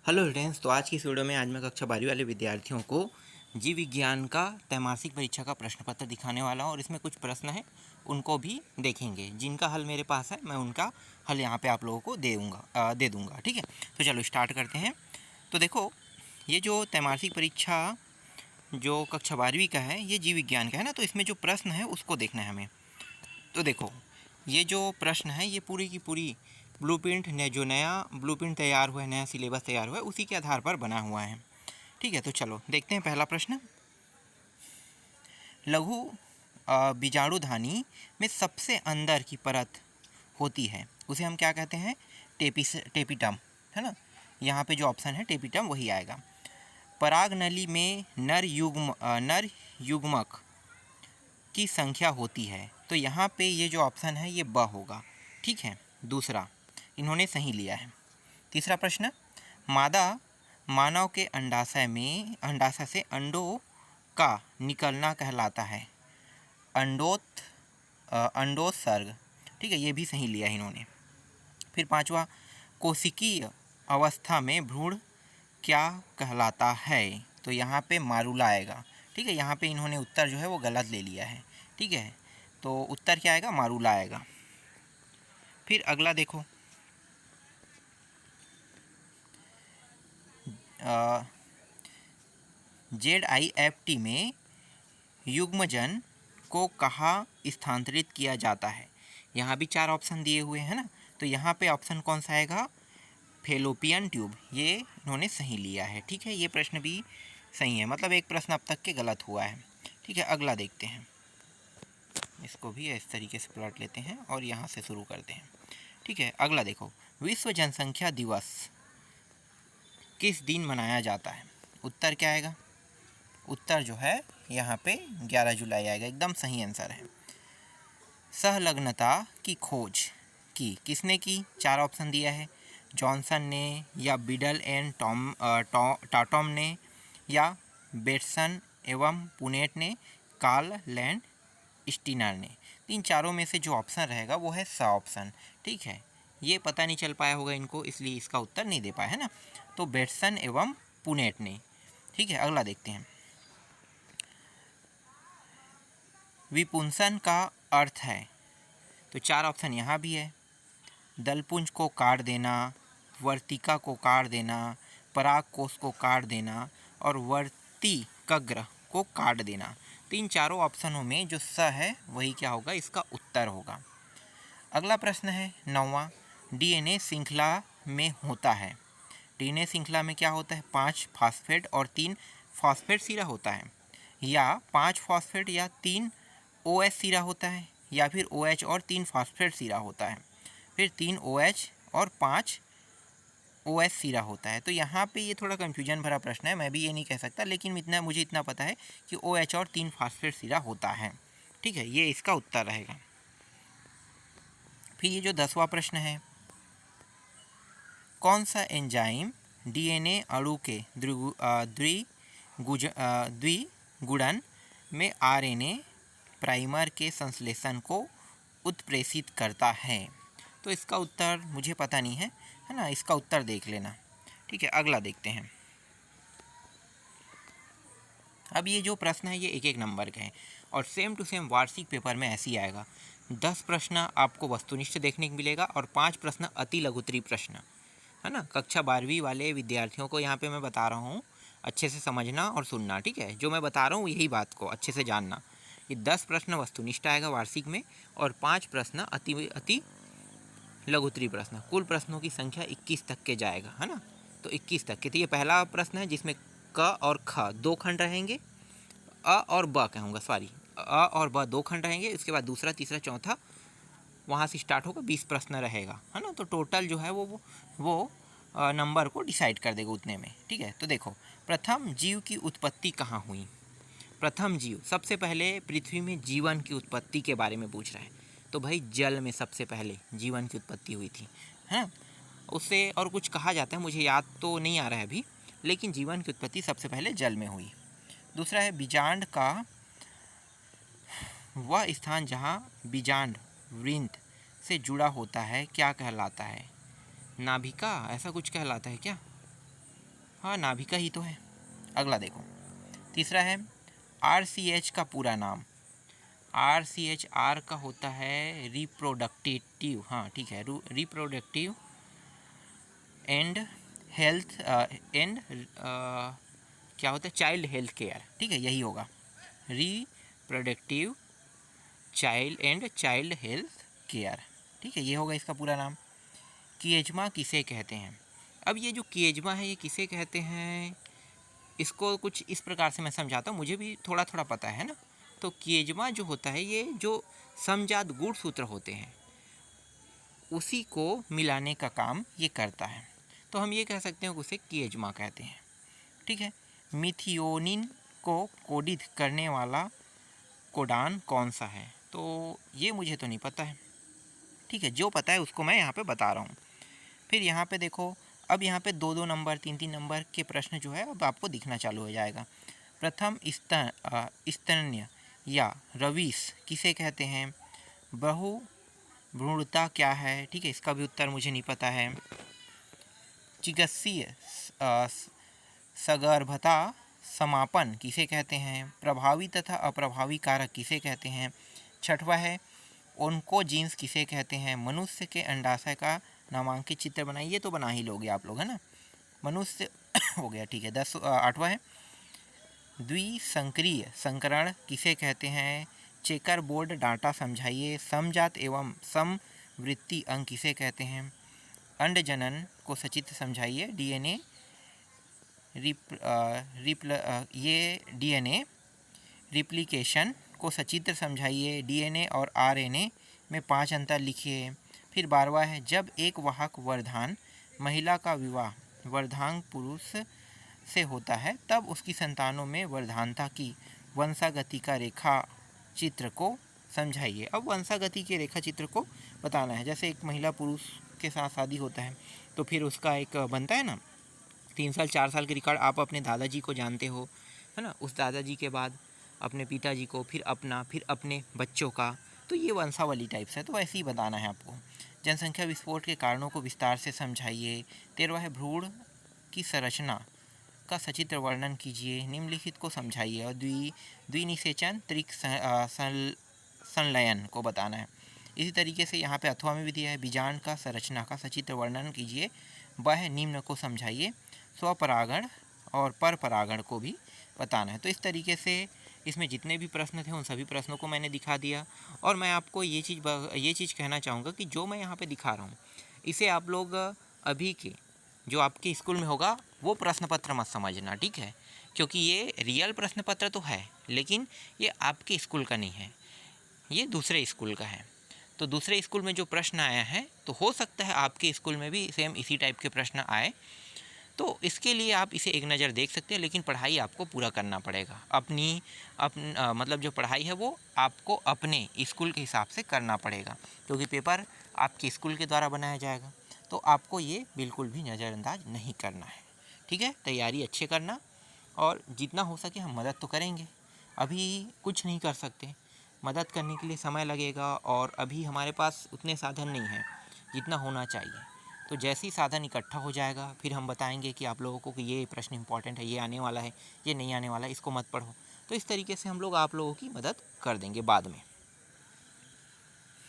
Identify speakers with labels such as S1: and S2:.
S1: Hello students, तो आज की इस वीडियो में आज मैं कक्षा 12वीं वाले विद्यार्थियों को जीव विज्ञान का त्रैमासिक परीक्षा का प्रश्न पत्र दिखाने वाला हूं और इसमें कुछ प्रश्न हैं उनको भी देखेंगे। जिनका हल मेरे पास है मैं उनका हल यहां पे आप लोगों को दे दूंगा। ठीक है, तो चलो स्टार्ट करते हैं। तो देखो, ये जो त्रैमासिक परीक्षा जो कक्षा 12वीं का है ये जीव विज्ञान का है ना, तो इसमें जो प्रश्न है उसको देखना है हमें। तो देखो, ये जो प्रश्न है ये पूरी की पूरी ब्लूप्रिंट ने जो नया ब्लूप्रिंट तैयार हुआ है, नया सिलेबस तैयार हुआ है, उसी के आधार पर बना हुआ है। ठीक है, तो चलो देखते हैं पहला प्रश्न। लघु बीजाणुधानी में सबसे अंदर की परत होती है, उसे हम क्या कहते हैं? टेपिटम, है ना। यहाँ पे जो ऑप्शन है टेपिटम वही आएगा। परागनली में नर युग्मक की संख्या होती है, तो यहाँ पे ये जो ऑप्शन है ये ब होगा। ठीक है, दूसरा इन्होंने सही लिया है। तीसरा प्रश्न, मादा मानव के अंडाशय से अंडों का निकलना कहलाता है अंडोत्सर्ग। ठीक है, ये भी सही लिया है इन्होंने। फिर पांचवा, कोशिकीय अवस्था में भ्रूण क्या कहलाता है? तो यहाँ पे मारूला आएगा। ठीक है, यहाँ पे इन्होंने उत्तर जो है वो गलत ले लिया है। ठीक है, तो उत्तर क्या आएगा? मारूला आएगा। फिर अगला देखो, ZIFT में युग्मजन को कहाँ स्थानांतरित किया जाता है? यहाँ भी चार ऑप्शन दिए हुए हैं ना, तो यहाँ पे ऑप्शन कौन सा आएगा? फेलोपियन ट्यूब, ये इन्होंने सही लिया है। ठीक है, ये प्रश्न भी सही है, मतलब एक प्रश्न अब तक के गलत हुआ है। ठीक है, अगला देखते हैं। इसको भी इस तरीके से पलट लेते हैं और यहाँ से शुरू करते हैं। ठीक है, अगला देखो, विश्व जनसंख्या दिवस किस दिन मनाया जाता है? उत्तर क्या आएगा? उत्तर जो है यहाँ पे 11 जुलाई आएगा, एकदम सही आंसर है। सहलग्नता की खोज किसने की? चार ऑप्शन दिया है, जॉनसन ने, या बिडल एंड टाटम ने, या बेटसन एवं पुनेट ने, कार्ल लैंड स्टीनर ने। इन चारों में से जो ऑप्शन रहेगा वो है सा ऑप्शन। ठीक है, ये पता नहीं चल पाया होगा इनको, इसलिए इसका उत्तर नहीं दे पाया है ना, तो बेटसन एवं पुनेट ने। ठीक है, अगला देखते हैं। विपुंसन का अर्थ है, तो चार ऑप्शन यहाँ भी है, दलपुंज को काट देना, वर्तिका को काट देना, परागकोश को काट देना और वर्तिकग्र को काट देना। तो इन चारों ऑप्शनों में जो स है वही क्या होगा? इसका उत्तर होगा। अगला प्रश्न है 9वां, डीएनए श्रृंखला में होता है। डीएनए श्रृंखला में क्या होता है? 5 फास्फेट और 3 फॉस्फेट सिरा होता है, या 5 फॉस्फेट या 3 OH सिरा होता है, या फिर OH और 3 फॉस्फेट सिरा होता है, फिर 3 OH और 5 OH सिरा होता है। तो यहाँ पे ये थोड़ा कन्फ्यूजन भरा प्रश्न है, मैं भी ये नहीं कह सकता, लेकिन मुझे इतना पता है कि OH और 3 फॉस्फेट सिरा होता है। ठीक है, ये इसका उत्तर रहेगा। फिर ये जो 10वां प्रश्न है, कौन सा एंजाइम डीएनए अणु के द्विगुणन में आरएनए प्राइमर के संश्लेषण को उत्प्रेषित करता है? तो इसका उत्तर मुझे पता नहीं है ना, इसका उत्तर देख लेना। ठीक है, अगला देखते हैं। अब ये जो प्रश्न है ये एक एक नंबर के हैं और सेम टू सेम वार्षिक पेपर में ऐसे ही आएगा। 10 प्रश्न आपको वस्तुनिष्ठ देखने को मिलेगा और 5 प्रश्न अति लघुत्तरीय प्रश्न, है ना। कक्षा 12वीं वाले विद्यार्थियों को यहाँ पे मैं बता रहा हूँ, अच्छे से समझना और सुनना। ठीक है, जो मैं बता रहा हूँ यही बात को अच्छे से जानना। ये 10 प्रश्न वस्तुनिष्ठ आएगा वार्षिक में और 5 प्रश्न अति लघुत्तरीय प्रश्न। कुल प्रश्नों की संख्या 21 तक के जाएगा, है ना। तो 21 तक के। तो ये पहला प्रश्न है जिसमें क और ख 2 खंड रहेंगे, अ और ब कहूँगा, सॉरी, अ और ब 2 खंड रहेंगे। इसके बाद दूसरा, तीसरा, चौथा वहाँ से स्टार्ट होगा, 20 प्रश्न रहेगा, है ना। तो टोटल जो है वो नंबर को डिसाइड कर देगा उतने में। ठीक है, तो देखो, प्रथम जीव की उत्पत्ति कहाँ हुई? प्रथम जीव, सबसे पहले पृथ्वी में जीवन की उत्पत्ति के बारे में पूछ रहा है, तो भाई जल में सबसे पहले जीवन की उत्पत्ति हुई थी, है ना। उससे और कुछ कहा जाता है, मुझे याद तो नहीं आ रहा है अभी, लेकिन जीवन की उत्पत्ति सबसे पहले जल में हुई। दूसरा है बीजांड का वह स्थान जहाँ बीजांड वृंत से जुड़ा होता है क्या कहलाता है? नाभिका, ऐसा कुछ कहलाता है क्या? हाँ, नाभिका ही तो है। अगला देखो, तीसरा है RCH का पूरा नाम। RCH आर का होता है रिप्रोडक्टिव, हाँ ठीक है, रिप्रोडक्टिव एंड हेल्थ एंड क्या होता है, चाइल्ड हेल्थ केयर, ठीक है, यही होगा, रिप्रोडक्टिव चाइल्ड हेल्थ केयर, ठीक है, ये होगा इसका पूरा नाम। कीएजमा किसे कहते हैं? अब ये जो कीएजमा है ये किसे कहते हैं, इसको कुछ इस प्रकार से मैं समझाता हूँ, मुझे भी थोड़ा थोड़ा पता है ना। तो कीएजमा जो होता है, ये जो समजात गुणसूत्र होते हैं उसी को मिलाने का काम ये करता है, तो हम ये कह सकते हैं कि उसे कीएजमा कहते हैं, ठीक है। मिथियोनिन को कोडित करने वाला कोडान कौन सा है? तो ये मुझे तो नहीं पता है, ठीक है, जो पता है उसको मैं यहाँ पे बता रहा हूँ। फिर यहाँ पे देखो, अब यहाँ पे 2-2 नंबर 3-3 नंबर के प्रश्न जो है अब आपको दिखना चालू हो जाएगा। प्रथम स्तन्य या रवीस किसे कहते हैं? बहुभ्रूणता क्या है? ठीक है, इसका भी उत्तर मुझे नहीं पता है। चिकित्सीय सगर्भता समापन किसे कहते हैं? प्रभावी तथा अप्रभावी कारक किसे कहते हैं? छठवा है ओन्कोजीन्स किसे कहते हैं? मनुष्य के अंडाशय का नामांकित चित्र बनाइए, ये तो बना ही लोगे आप लोग, है ना, मनुष्य हो गया, ठीक है। 8वां है द्विसंक्रिय संकरण किसे कहते हैं? चेकर बोर्ड डाटा समझाइए। समजात एवं समवृत्ति अंग किसे कहते हैं? अंडजनन को सचित्र समझाइए। डीएनए रिप्लिकेशन को सचित्र समझाइए। डीएनए और आरएनए में 5 अंतर लिखिए। फिर 12वां है जब एक वाहक वर्धान महिला का विवाह वर्धांग पुरुष से होता है तब उसकी संतानों में वर्धानता की वंशागति का रेखा चित्र को समझाइए। अब वंशागति के रेखा चित्र को बताना है, जैसे एक महिला पुरुष के साथ शादी होता है तो फिर उसका एक बनता है ना 3 साल 4 साल के रिकॉर्ड, आप अपने दादाजी को जानते हो, है ना, उस दादाजी के बाद अपने पिताजी को, फिर अपने बच्चों का, तो ये वंशावली टाइप्स है, तो ऐसे ही बताना है आपको। जनसंख्या विस्फोट के कारणों को विस्तार से समझाइए। 13वां है भ्रूण की संरचना का सचित्र वर्णन कीजिए। निम्नलिखित को समझाइए। और द्विनिषेचन त्रिक संलयन को बताना है। इसी तरीके से यहाँ पे अथवा में भी दिया है बीजांड का संरचना का सचित्र वर्णन कीजिए। वह निम्न को समझाइए। स्वपरागण और परपरागण को भी बताना है। तो इस तरीके से इसमें जितने भी प्रश्न थे उन सभी प्रश्नों को मैंने दिखा दिया। और मैं आपको ये चीज़ कहना चाहूँगा कि जो मैं यहाँ पे दिखा रहा हूँ इसे आप लोग अभी के जो आपके स्कूल में होगा वो प्रश्न पत्र मत समझना, ठीक है, क्योंकि ये रियल प्रश्न पत्र तो है लेकिन ये आपके स्कूल का नहीं है, ये दूसरे स्कूल का है। तो दूसरे स्कूल में जो प्रश्न आया है तो हो सकता है आपके स्कूल में भी सेम इसी टाइप के प्रश्न आए, तो इसके लिए आप इसे एक नज़र देख सकते हैं, लेकिन पढ़ाई आपको पूरा करना पड़ेगा। मतलब जो पढ़ाई है वो आपको अपने स्कूल के हिसाब से करना पड़ेगा, क्योंकि पेपर आपके स्कूल के द्वारा बनाया जाएगा। तो आपको ये बिल्कुल भी नज़रअंदाज नहीं करना है, ठीक है। तैयारी अच्छे करना और जितना हो सके हम मदद तो करेंगे। अभी कुछ नहीं कर सकते, मदद करने के लिए समय लगेगा और अभी हमारे पास उतने साधन नहीं हैं जितना होना चाहिए। तो जैसे ही साधन इकट्ठा हो जाएगा फिर हम बताएंगे कि आप लोगों को कि ये प्रश्न इंपॉर्टेंट है, ये आने वाला है, ये नहीं आने वाला है, इसको मत पढ़ो। तो इस तरीके से हम लोग आप लोगों की मदद कर देंगे बाद में।